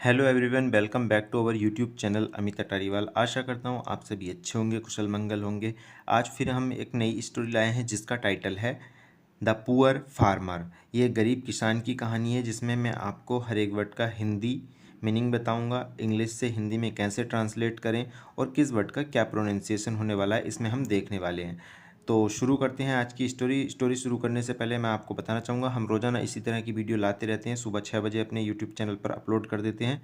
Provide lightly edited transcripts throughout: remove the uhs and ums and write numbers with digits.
Hello everyone, welcome back to our YouTube channel Amit Attariwal. आशा करता हूँ आप सभी अच्छे होंगे, कुशल मंगल होंगे। आज फिर हम एक नई स्टोरी लाए हैं जिसका टाइटल है द पुअर फार्मर। ये गरीब किसान की कहानी है जिसमें मैं आपको हर एक वर्ड का हिंदी मीनिंग बताऊंगा, इंग्लिश से हिंदी में कैसे ट्रांसलेट करें और किस वर्ड का क्या प्रोनाउंसिएशन होने वाला है इसमें हम देखने वाले हैं। तो शुरू करते हैं आज की स्टोरी शुरू करने से पहले मैं आपको बताना चाहूँगा, हम रोज़ाना इसी तरह की वीडियो लाते रहते हैं। सुबह 6 बजे अपने यूट्यूब चैनल पर अपलोड कर देते हैं।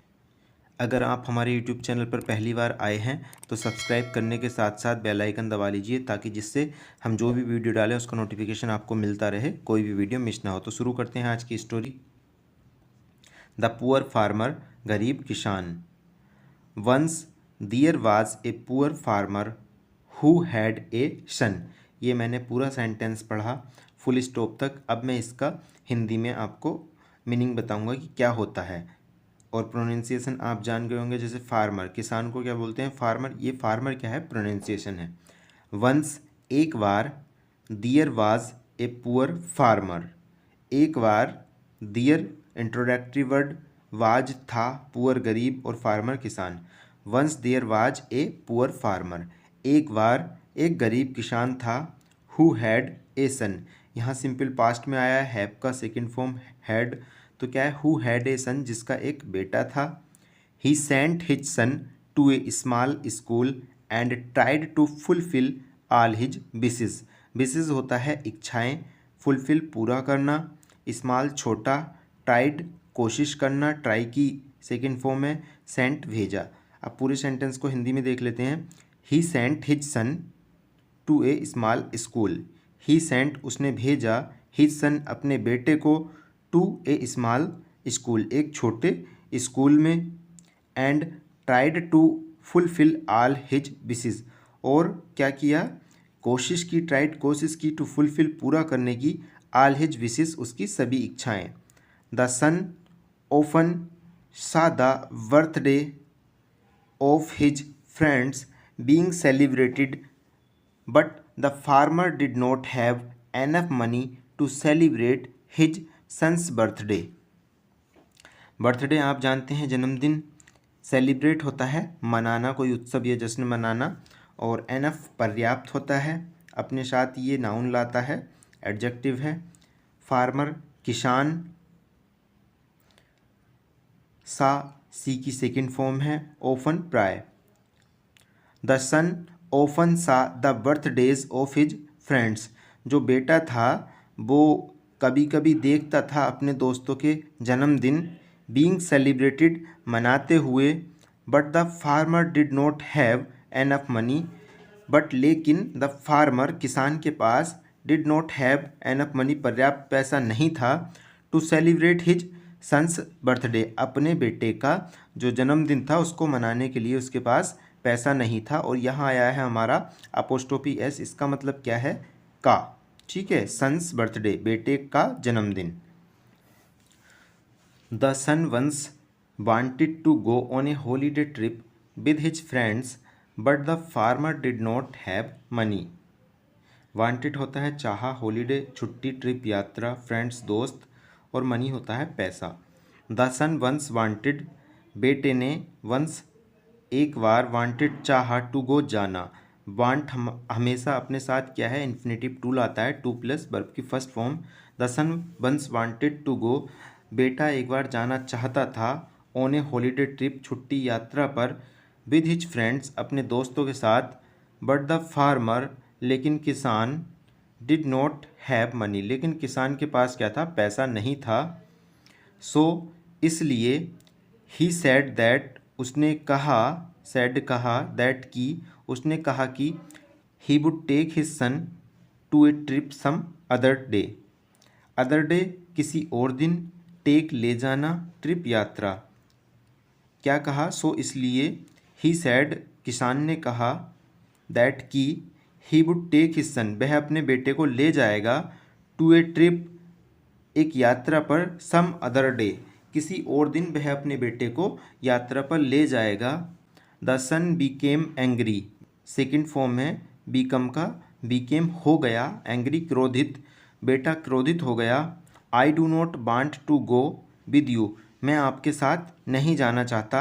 अगर आप हमारे यूट्यूब चैनल पर पहली बार आए हैं तो सब्सक्राइब करने के साथ साथ बेल आइकन दबा लीजिए ताकि जिससे हम जो भी वीडियो डालें उसका नोटिफिकेशन आपको मिलता रहे, कोई भी वीडियो मिस ना हो। तो शुरू करते हैं आज की स्टोरी। द पुअर फार्मर, गरीब किसान। Once there was a poor farmer who had a son. ये मैंने पूरा सेंटेंस पढ़ा फुल स्टॉप तक। अब मैं इसका हिंदी में आपको मीनिंग बताऊंगा कि क्या होता है और प्रोनाउंसिएशन आप जान गए होंगे। जैसे फार्मर, किसान को क्या बोलते हैं? फार्मर। ये फार्मर क्या है? प्रोनाउंसिएशन है। वंस, एक बार। There was a poor farmer, एक बार। दियर इंट्रोडक्टरी वर्ड, वाज था, पुअर गरीब और फार्मर किसान। Once there was a poor farmer, एक बार एक गरीब किसान था। हु हैड ए सन, यहाँ सिंपल पास्ट में आया है, हैव का सेकेंड फॉर्म हैड, तो क्या है? हु हैड ए सन, जिसका एक बेटा था। He sent his son to a small school and tried to fulfil all his wishes. Wishes होता है इच्छाएं, फुलफिल पूरा करना, स्मॉल छोटा, ट्राइड कोशिश करना, ट्राई की सेकेंड फॉर्म है, सेंट भेजा। अब पूरे सेंटेंस को हिंदी में देख लेते हैं। He sent his son to a small school. He sent उसने भेजा, हिज सन अपने बेटे को, टू ए स्मॉल स्कूल एक छोटे स्कूल में, and tried to fulfil all his wishes और क्या किया? कोशिश की, ट्राइड कोशिश की, टू फुलफिल पूरा करने की, ऑल हिज विशेस उसकी सभी इच्छाएं। द सन ऑफन सा the birthday of his friends being celebrated, but the farmer did not have enough money to celebrate his son's birthday. Birthday आप जानते हैं जन्मदिन, सेलिब्रेट होता है मनाना, कोई उत्सव या जश्न मनाना, और एनफ पर्याप्त होता है, अपने साथ ये नाउन लाता है, एडजेक्टिव है। फार्मर किसान, सा सी की सेकेंड फॉर्म है, ओफन प्राय। द सन ओफन सा the birthdays of his friends, जो बेटा था वो कभी कभी देखता था अपने दोस्तों के जन्मदिन, बीइंग सेलिब्रेटेड मनाते हुए, but the farmer did not have enough money, but लेकिन द फार्मर किसान के पास, did not have enough money पर्याप्त पैसा नहीं था, to celebrate his son's birthday अपने बेटे का जो जन्मदिन था उसको मनाने के लिए उसके पास पैसा नहीं था। और यहाँ आया है हमारा अपोस्ट्रोफी एस, इसका मतलब क्या है? का। ठीक है, सन्स बर्थडे बेटे का जन्मदिन। The son once wanted to go on a holiday trip with his friends but the farmer did not have money. Wanted होता है चाहा, हॉलीडे छुट्टी, ट्रिप यात्रा, फ्रेंड्स दोस्त, और मनी होता है पैसा। द सन वंस वांटेड, बेटे ने, वंस एक बार, वांटेड चाहा, टू गो जाना। वांट हमेशा अपने साथ क्या है? इन्फिनेटिव टू लाता है, टू प्लस वर्ब की first form. The son once wanted to go, बेटा एक बार जाना चाहता था, ऑन ए हॉलीडे ट्रिप छुट्टी यात्रा पर, विद हिज फ्रेंड्स अपने दोस्तों के साथ, बट द फार्मर लेकिन किसान, डिड नॉट हैव मनी लेकिन किसान के पास क्या था? पैसा नहीं था। सो इसलिए, ही सेड दैट उसने कहा, सेड कहा, दैट की उसने कहा कि, he would take his son to a trip some other day. Other day किसी और दिन, टेक ले जाना, ट्रिप यात्रा। क्या कहा? सो इसलिए, ही सेड किसान ने कहा, दैट की he would take his son वह अपने बेटे को ले जाएगा, टू ए ट्रिप एक यात्रा पर, सम अदर डे किसी और दिन वह अपने बेटे को यात्रा पर ले जाएगा। The son became angry, second form है बीकम का, बीकेम हो गया, एंग्री क्रोधित, बेटा क्रोधित हो गया। I do not want to go with you, मैं आपके साथ नहीं जाना चाहता।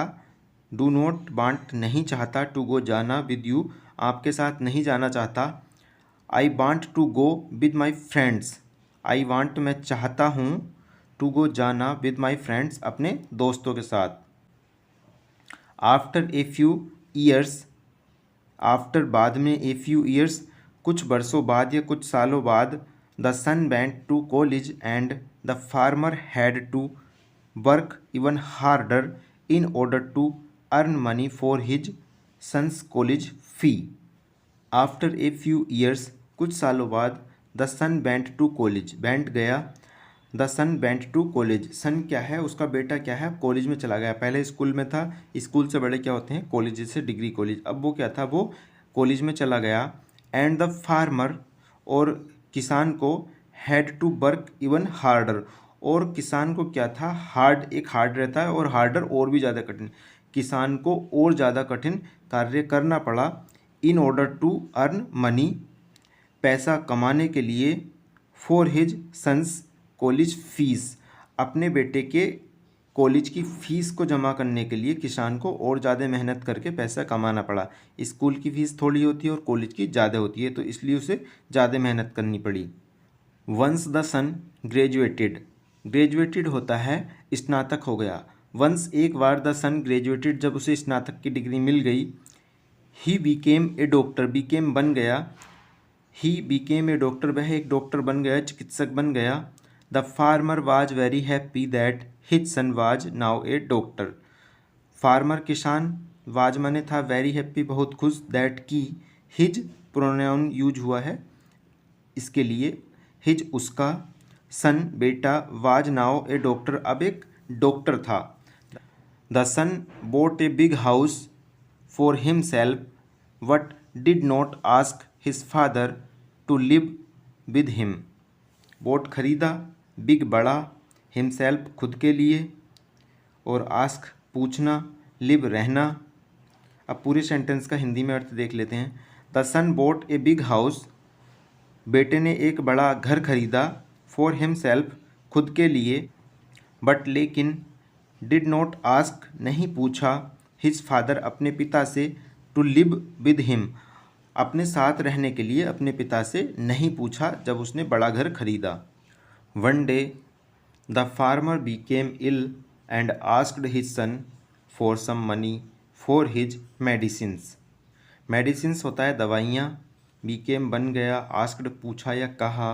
डू नॉट वांट नहीं चाहता, टू गो जाना, विद यू आपके साथ नहीं जाना चाहता। I want to go with my friends, I want मैं चाहता हूँ, टू गो जाना, विद माई फ्रेंड्स अपने दोस्तों के साथ। After a few years, after बाद में, ए फ्यू ईयर्स कुछ बरसों बाद या कुछ सालों बाद, the son went to college and the farmer had to work even harder in order to earn money for his son's college fee. After a few years कुछ सालों बाद, the son went to college, went गया, the son went to college, son क्या है उसका बेटा क्या है, कॉलेज में चला गया। पहले स्कूल में था, स्कूल से बड़े क्या होते हैं कॉलेज, जैसे डिग्री कॉलेज। अब वो क्या था, वो कॉलेज में चला गया। एंड द फार्मर और किसान को, had to work even harder, और किसान को क्या था, हार्ड, एक हार्ड रहता है और हार्डर और भी ज़्यादा कठिन, किसान को और ज़्यादा कठिन कार्य करना पड़ा। In order to earn money पैसा कमाने के लिए, for his son's college fees अपने बेटे के कॉलेज की फ़ीस को जमा करने के लिए किसान को और ज़्यादा मेहनत करके पैसा कमाना पड़ा। स्कूल की फ़ीस थोड़ी होती है और कॉलेज की ज़्यादा होती है, तो इसलिए उसे ज़्यादा मेहनत करनी पड़ी। Once the son graduated, graduated होता है स्नातक हो गया। वंस एक बार, द सन ग्रेजुएटेड जब उसे स्नातक की डिग्री मिल गई। ही बीकेम ए डॉक्टर, बीकेम बन गया, ही बीकेम ए डॉक्टर वह एक डॉक्टर बन गया, चिकित्सक बन गया। The farmer was very happy that his son was now A doctor, farmer किसान, वाज माने था, वेरी हैप्पी बहुत खुश, दैट की, हिज प्रोनाउन यूज हुआ है इसके लिए, हिज उसका, सन बेटा, वाज नाउ ए डॉक्टर अब एक डॉक्टर था। The son bought a big house for himself but did not ask his father to live with him, bought खरीदा, बिग बड़ा, हिमसेल्फ खुद के लिए, और आस्क पूछना, लिव रहना। अब पूरे सेंटेंस का हिंदी में अर्थ देख लेते हैं। The son bought a big house, बेटे ने एक बड़ा घर खरीदा, फॉर हिमसेल्फ खुद के लिए, बट लेकिन, डिड नॉट आस्क नहीं पूछा, हिज फादर अपने पिता से, टू लिव विद हिम अपने साथ रहने के लिए अपने पिता से नहीं पूछा जब उसने बड़ा घर खरीदा। One day the farmer became ill and asked his son for some money for his medicines, medicines होता है दवाइयाँ, बीकेम बन गया, आस्क्ड पूछा या कहा,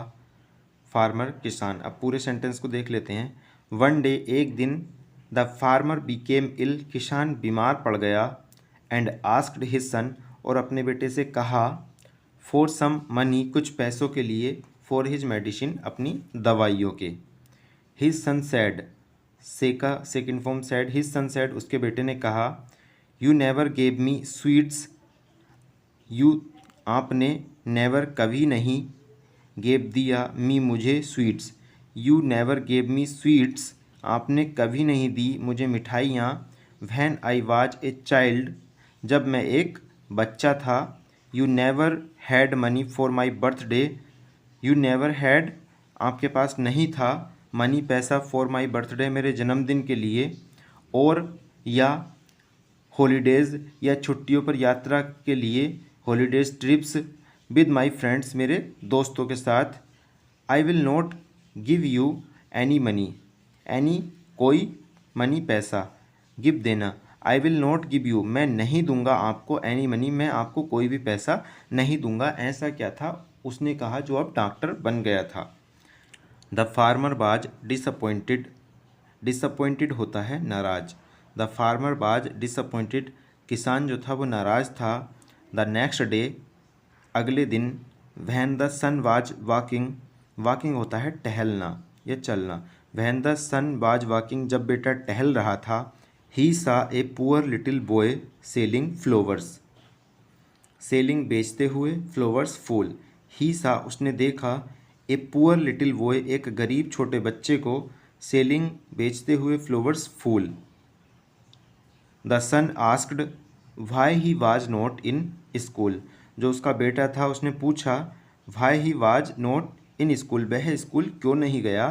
फार्मर किसान। अब पूरे सेंटेंस को देख लेते हैं। वन डे एक दिन, द फार्मर बीकेम इल किसान बीमार पड़ गया, एंड आस्क्ड हिज सन और अपने बेटे से कहा, फॉर सम मनी कुछ पैसों के लिए, फॉर हिज मेडिसिन अपनी दवाइयों के। हिज सन सैड, से का second form sad, his son sad उसके बेटे ने कहा, you never gave me sweets, you आपने, नेवर कभी नहीं, गेव दिया, मी मुझे, sweets, you never gave me sweets आपने कभी नहीं दी मुझे मिठाइयाँ, when I was a child जब मैं एक बच्चा था, you never had money for my birthday, you never had आपके पास नहीं था, मनी पैसा, फॉर माई बर्थडे मेरे जन्मदिन के लिए, और या हॉलीडेज़ या छुट्टियों पर यात्रा के लिए, holidays trips, with my friends मेरे दोस्तों के साथ। I will not give you any money, any कोई, मनी पैसा, गिव देना, I will not give you मैं नहीं दूंगा आपको, एनी मनी मैं आपको कोई भी पैसा नहीं दूंगा। ऐसा क्या था उसने कहा जो अब डॉक्टर बन गया था। द फार्मर बाज डिसअपॉइंटेड, डिसअपॉइंटेड होता है नाराज, द फार्मर बाज डिसअपॉइंटेड किसान जो था वो नाराज था। द नेक्स्ट डे अगले दिन, when the son was walking, walking होता है टहलना या चलना, when the son was walking जब बेटा टहल रहा था, he saw a poor little boy selling flowers, selling बेचते हुए, फ्लावर्स फूल, ही सा उसने देखा, ए पुअर लिटिल बॉय एक गरीब छोटे बच्चे को, सेलिंग बेचते हुए, फ्लावर्स फूल। The son asked why he was not in school, जो उसका बेटा था उसने पूछा, why he was not in school वह स्कूल क्यों नहीं गया।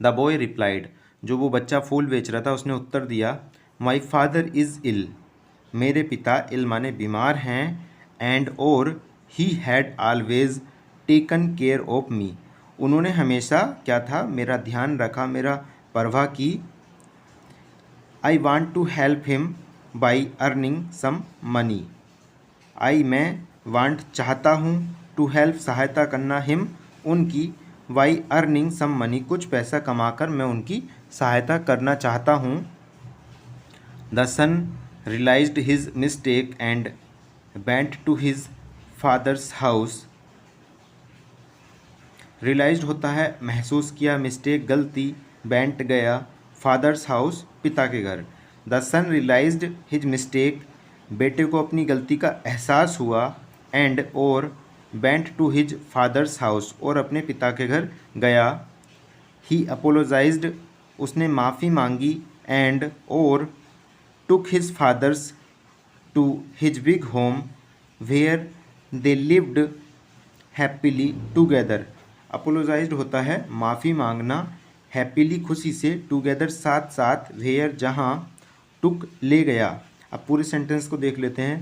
द बॉय रिप्लाइड, जो वो बच्चा फूल बेच रहा था उसने उत्तर दिया, माई फादर इज़ इल, मेरे पिता इल माने बीमार हैं, एंड और he had always taken care of me, उन्होंने हमेशा क्या था, मेरा ध्यान रखा, मेरा परवाह की। I want to help him by earning some money, मैं वांट चाहता हूँ, टू हेल्प सहायता करना, हिम उनकी, वाई अर्निंग सम मनी कुछ पैसा कमाकर मैं उनकी सहायता करना चाहता हूँ। The son realised his mistake and went to his father's house, realised होता है महसूस किया, मिस्टेक गलती, वेंट गया, फादर्स हाउस पिता के घर। The son realised his mistake, बेटे को अपनी गलती का एहसास हुआ, एंड और went to his father's house और अपने पिता के घर गया। ही अपोलोजाइज्ड, उसने माफ़ी मांगी, एंड और took his fathers to his big home where they lived happily together. Apologised होता है माफ़ी मांगना, हैप्पीली खुशी से, टुगेदर साथ साथ, वेयर जहाँ, टुक ले गया। अब पूरे सेंटेंस को देख लेते हैं।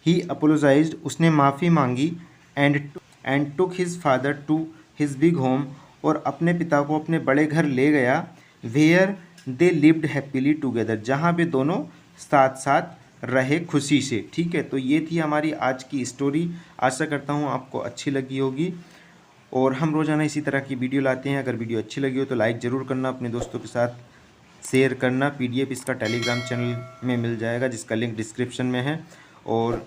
ही अपोलोजाइज्ड, उसने माफ़ी मांगी, and took his father to his big home, और अपने पिता को अपने बड़े घर ले गया, where they lived happily together, जहाँ वे दोनों साथ साथ रहे खुशी से। ठीक है, तो ये थी हमारी आज की स्टोरी। आशा करता हूँ आपको अच्छी लगी होगी, और हम रोज़ाना इसी तरह की वीडियो लाते हैं। अगर वीडियो अच्छी लगी हो तो लाइक ज़रूर करना, अपने दोस्तों के साथ शेयर करना। पीडीएफ इसका टेलीग्राम चैनल में मिल जाएगा, जिसका लिंक डिस्क्रिप्शन में है, और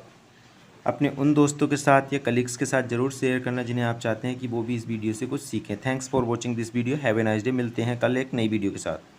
अपने उन दोस्तों के साथ या कलीग्स के साथ ज़रूर शेयर करना जिन्हें आप चाहते हैं कि वो भी इस वीडियो से कुछ सीखें। Thanks for watching this video. Have a nice day. मिलते हैं कल एक नई वीडियो के साथ।